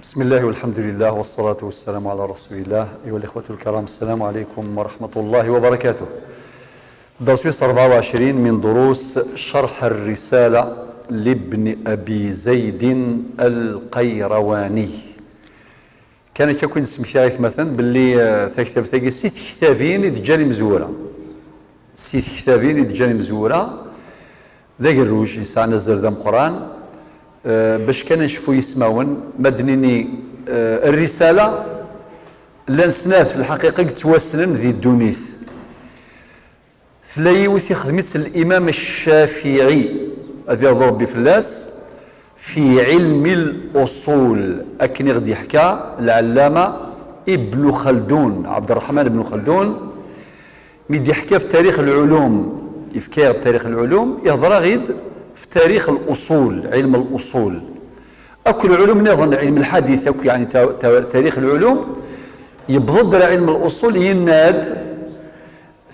بسم الله والحمد لله والصلاة والسلام على رسول الله. أيها الإخوة الكرام، السلام عليكم ورحمة الله وبركاته. درس 24 من دروس شرح الرسالة لابن أبي زيد القيرواني. كان تكون اسم شايف مثلا باللي تكتب ثقي 6 كتابين يتجاني مزورة، 6 كتابين يتجاني مزورة ذاك الروج يسعنا زردام قرآن باش كان نشوفوا يسمعون مدنيني الرسالة لنسناث في الحقيقة توسلن ذي الدونيث ثلاثي وثي خدمت الإمام الشافعي هذا ربي فلاس في علم الأصول. أكني غدي يحكى العلامة ابن خلدون، عبد الرحمن بن خلدون، ميدي يحكى في تاريخ العلوم، يفكر تاريخ العلوم يهضر غيد في تاريخ الأصول، علم الأصول. أكل العلوم نظن علم الحديث يعني تاريخ العلوم يبضد علم الأصول يناد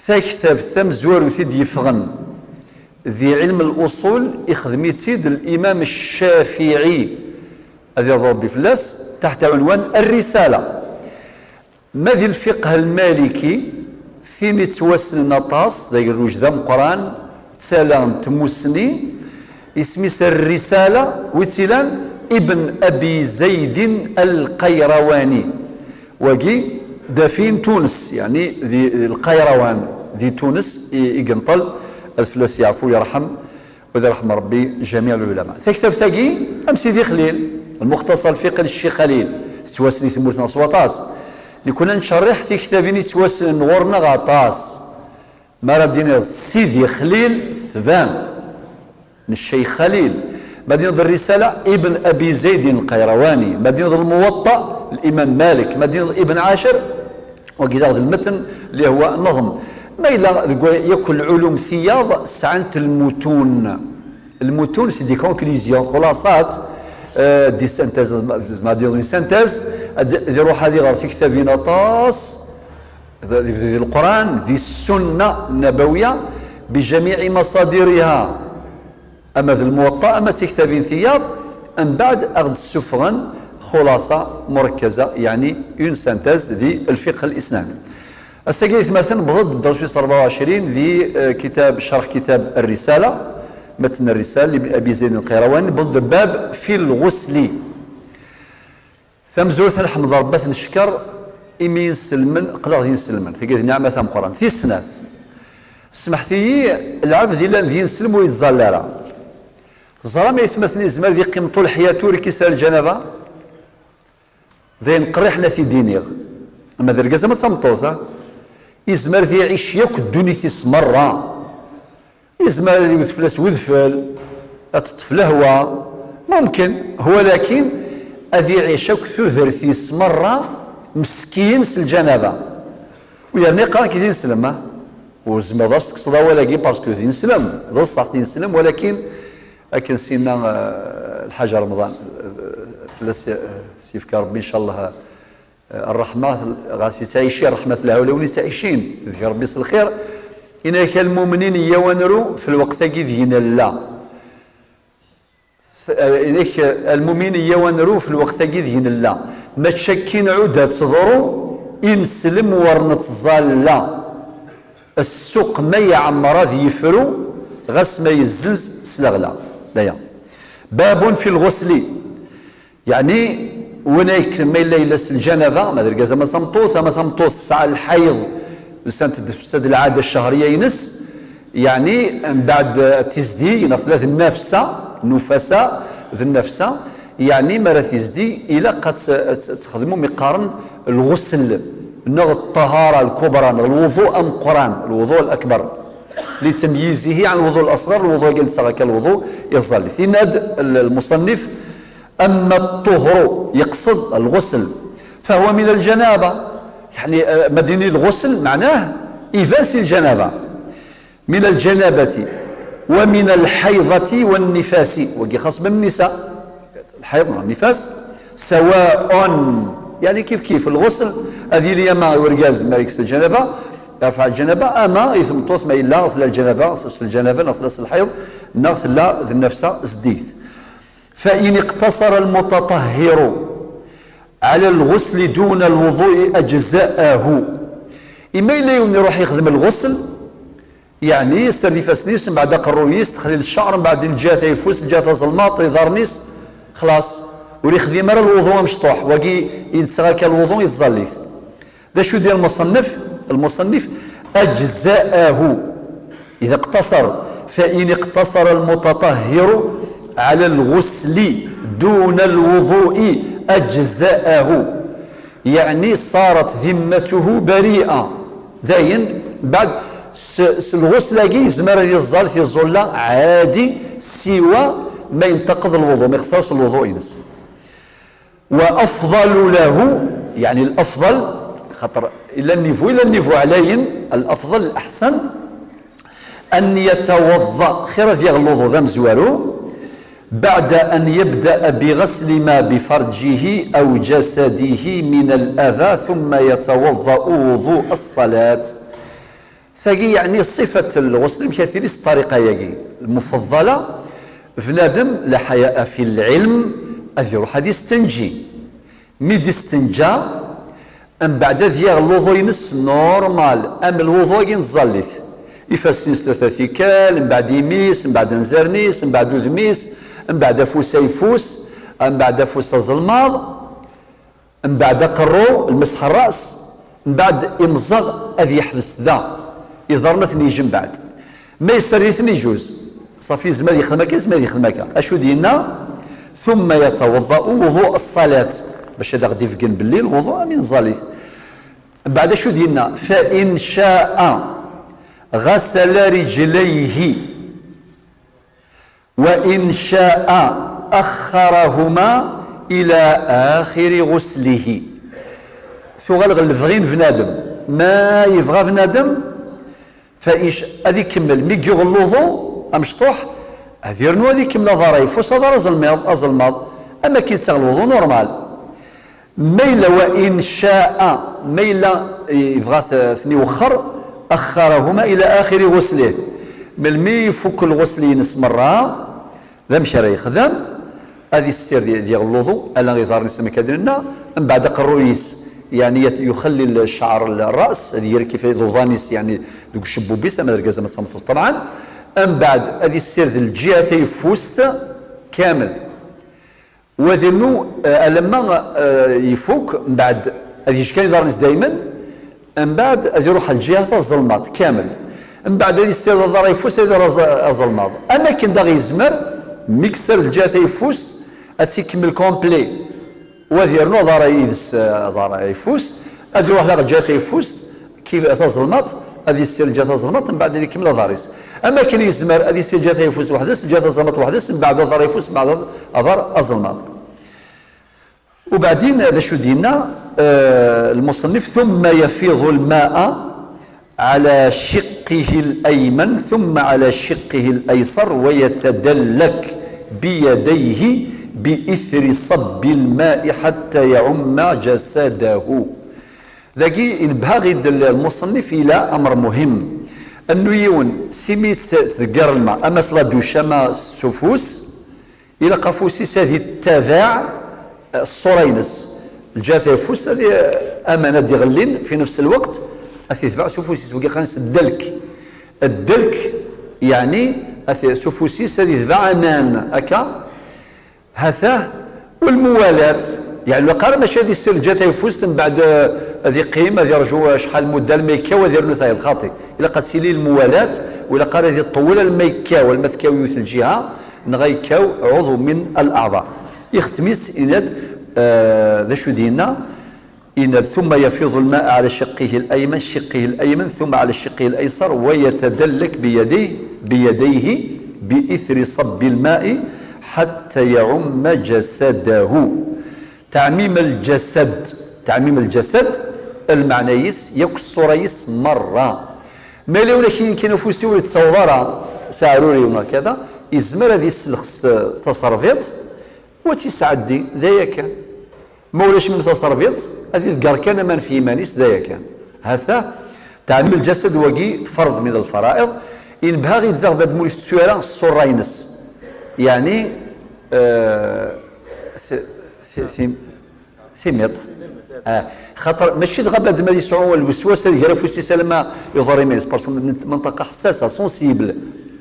ثاكثب ثم زوار وثيد يفغن ذي علم الأصول يخدم يتسيد الإمام الشافعي هذا ربي فلاس تحت عنوان الرسالة. ما ذي الفقه المالكي ثيمي توسن نطاس ذي الوجدة مقران تسالان تموسني اسمي الرسالة وتسلان ابن أبي زيد القيرواني وقي دفين تونس، يعني ذي القيروان ذي تونس يقنطل الفلاس يعفو يرحم وذا رحم ربي جميع العلماء. تكتب ثقي أم سيدي خليل المختصر الفقه للشيخ خليل تواسني ثمورتنا صواتاس اللي كنا نشرح في كتابين تواسن نورنا غطاس ما ردينا سيدي خليل ثبان من الشيخ خليل. بعدين الرسالة ابن أبي زيد القيرواني، بعدين الموطأ الإمام مالك، بعدين ابن عاشر وكذا المتن اللي هو نظم ما إلا يكون علوم ثياب سعنت المتون. المتون سي دي كونكليزيون خلاصات دي سنتاز ما دي سنتاز يروح هذه غير في كتابين طاس ذي القرآن ذي السنة النبوية بجميع مصادرها. أما ذي الموطأ أما كتابين ثياب أم بعد أخذ السفغن خلاصة مركزة يعني اون سنتاز ذي الفقه الإسلامي. السجيث مثلا بضد الدرس 24 ذي كتاب شرح كتاب الرسالة متن الرسالة لابن أبي زيد القيرواني ضد باب في الغسل. ثم زورة الحمد ربات نشكر إمي ينسلمن قدر ينسلمن ثقيث نعمة ثم قرآن في السنة سمحتي العبد إلا ذي ينسلم ويتزلر زرام يثمثني زمال ذي قيم طول حياته ركيسة الجنبة ذي نقرحنا في دينيغ أما ذي القزة ما صمتوزة يزمال ذي يعيش ياك الدنيا تسمرة يزمال ذي يتفلس وذفل أتطفل هوا ممكن هو لكن أذي يعيشك ثوذر في سمرة مسكين الجنبة ويعني قال كي ينسلم وزما ضاس تقصدها ولاكي باسكو ينسلم ضاس صح ينسلم ولكن لكن سينا الحاج رمضان فلاس سيفك ربي ان شاء الله الرحمه غاسي تعيشي رحمه الله ولوني تعيشين ذكر ربي يصل الخير إنك المؤمنين يوانروا في الوقت كيفين الله إنك المؤمنين يوانروا في الوقت كيفين الله ما تشكين عودة تصدروا إنسلم ورنتظال لا السوق ما يعمر ذي يفرو غس ما يزلز سلغلا دايا. باب في الغسل يعني ونيك ما إلا يلس الجنبة ما دركا زعما صمطوث ما صمطوث ساعة الحيض سنة العادة الشهرية ينس يعني من بعد تزدي ثلاث النفسة نفساء ذي النفسة يعني ما تزدي إلى قد تخدموا مقارن الغسل نوع الطهارة الكبرى الوضوء أم قرآن الوضوء الأكبر لتمييزه عن الوضوء الأصغر. الوضوء جنسا كالوضوء يظل في ناد المصنف أما الطهر يقصد الغسل فهو من الجنابة يعني مديني الغسل معناه إيفاس الجنابة من الجنابة ومن الحيضة والنفاس وقي خاص بالنساء الحيض والنفاس سواء يعني كيف الغسل هذه لي ما ورجاز ما يكسل الجنابة يرفع الجنابة أما يثمطوث ما إلا غسل الجنابة غسل الحيض غسل ذي النفس زديث. فإن اقتصر المتطهر على الغسل دون الوضوء أجزاءه. إما إلا يوم يروح يخدم الغسل يعني يسر يفاسنيس من بعد قرويس تخلي الشعر من بعد الجاثة يفوس الجاثة ظلمات يضارنيس خلاص وليخدم مرة الوضوء مشطوح وكي ينسغى كالوضوء يتظليث. ذا شو ديال المصنف أجزاءه إذا اقتصر، فإن اقتصر المتطهر على الغسل دون الوضوء أجزاءه، يعني صارت ذمته بريئة داين بعد الغسل كي يزمر يزال في الظلة عادي سوى ما ينتقض الوضوء ما يخصص الوضوء ينس. وأفضل له يعني الأفضل خطر إلا النيفو عليهم الأفضل الأحسن أن يتوضأ خير ديال الوضوء ذا مزوارو بعد أن يبدأ بغسل ما بفرجه أو جسده من الأذى ثم يتوضأ وضوء الصلاة. فقي يعني صفة الغسل بكثير الطريقة يجي المفضلة فنادم لا حياء في العلم أذير حد يستنجي ميد استنجا أم بعد ذي الوضوء ينس نورمال أم الوضوء ينزلث يفسنس ثلاثة كال من بعد يميس من بعد نزرنيس من بعد ذميس من بعد فوس يفوس من بعد فوس ظلماض من بعد قرو المسح الرأس من بعد إمزغ أذي يحبس ذا يضرنا ثني جن بعد ما يسري ثني جوز صافي زمان يخدمك زمان يخدمك أشو دينا ثم يتوضأ وضوء الصلاة باش هذا غادي يفقن بالليل وضوء من زالي بعد شو دينا فإن شاء غسل رجليه وإن شاء أخرهما إلى آخر غسله. ثو غالغ الفغين فنادم ما يبغى فنادم فإيش هذه كمل ميكيغ الوضوء أمشطوح هذه رنو هذه كمل ضري فوس ضر أزلماض أما كي تسغل الوضوء نورمال ميلا وإن شاء ميلا يبغى ثني وخر أخرهما إلى آخر غسله ملمي يفك الغسل ينس مرة ذا مشى راه يخدم هذه السير ديال الوضوء ألا غيظهر نسمى كادرنا من بعد قرويس يعني يخلي الشعر الرأس هذه كيف يضوضانيس يعني دوك الشبوبيس أما الركازة ما تصمتو طبعا من بعد هذه السير ديال الجهة يفوست كامل وذنو لما يفوك من بعد هذه كان يظهر دائما من بعد هذه يروح الجهة الظلمات كامل من بعد هذه السير الضر يفوس هذه الظلمات أما كان دا غيزمر ميكسر الجهة يفوس أتيكمل كومبلي وهذه يرنو ضر يفوس هذه يروح لها الجهة يفوس كيف الظلمات هذه السير الجهة الظلمات من بعد هذه كمل ضاريس أما كان يزمر هذه السير الجهة يفوس وحدس الجهة الظلمات وحدس من بعد ضر يفوس من بعد ضر الظلمات. وبعدين هذا شو دينا المصنف ثم يفيض الماء على شقه الأيمن ثم على شقه الأيسر ويتدلك بيديه بإثر صب الماء حتى يعم جسده. ذاكي ينبغي المصنف إلى أمر مهم أنه يون سميت تذكر الماء أما صلاة دوشما السفوس إلى قفوسيس هذه التذاع الصورينس الجاثة يفوس هذه أمانة دي غلين في نفس الوقت أثيث سفوسيس وكي خانس الدلك يعني سفوسيس هذه ذا أمان أكا هذا والموالاة يعني الوقار ماشي هذه السير الجاثة يفوس من بعد هذه قيمة هذه رجوع شحال مدة الميكا وهذه رنوثاي الخاطي إلا قد سيلي الموالاة وإلا قال هذه الطولة الميكا والمثكاوي في الجهة نغيكاو عضو من الأعضاء يختميس إناد ذا شو دينا إناد ثم يفيض الماء على شقه الأيمن ثم على شقه الأيسر ويتدلك بيديه بإثر صب الماء حتى يعم جسده. تعميم الجسد المعنيس يكسر يس مرة ما لو لكن كاين فوسي ويتصورها سعروري وكذا يزمر هذه السلخ تصرفيت وتسعدي ذايا كان مولاش من تصرفيت هذه تقار كان من في مانيس ذايا كان هذا تعميم الجسد وقي فرض من الفرائض إن بهاغي الذغبة مولي السؤال يعني ثميط. خاطر ماشي غابة ما يسعون الوسواس هذه غير فوسي سلامة يظهر يميز باسكو منطقة حساسة سونسيبل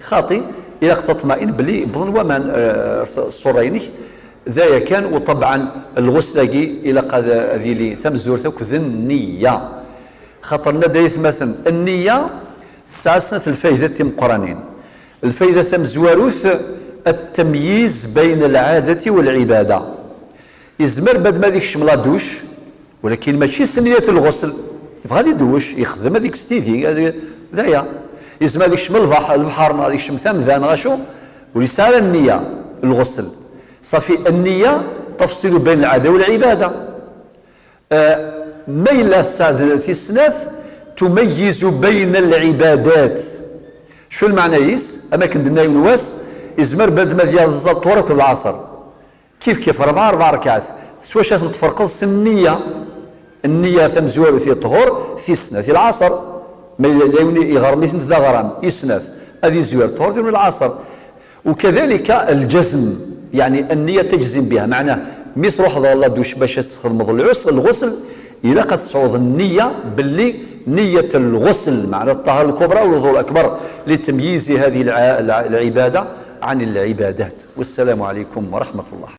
خاطي إلا تطمئن بلي بظن ومان الصوريني ذايا كان. وطبعا الغسلاكي إلى قد هذه لي ثم زورتك ذن النية خاطر ندايث مثلا النية ساسنا في الفايدة تم قرانين الفايدة ثم زواروث التمييز بين العادة والعبادة. يزمر بعد ما ديك الشملة دوش ولكن ماشي سنية الغسل غادي يدوش يخدم هذيك ستيفي ذايا يزمر هذيك الشمل البحر هذيك الشم ثمذان غاشو ورسالة النية الغسل صافي. النية تفصيل بين العادة والعبادة. ميلة في السناف تميز بين العبادات. شو المعنى يس أماكن دنا ينواس يزمر بعد ما ديال الظهر كل العصر كيف 4 ركعات سوا شات تفرقص النية ثم زوال في الطهور في السنة في العصر ما يغرمي ذا غرام يسناف هذه زوال الطهور في العصر. وكذلك الجزم يعني النية تجزم بها معناه مثل روح الله دوش باش تخدم الغسل إلا قد تصعود النية باللي نية الغسل معنى الطهارة الكبرى والوضوء الأكبر لتمييز هذه العبادة عن العبادات. والسلام عليكم ورحمة الله.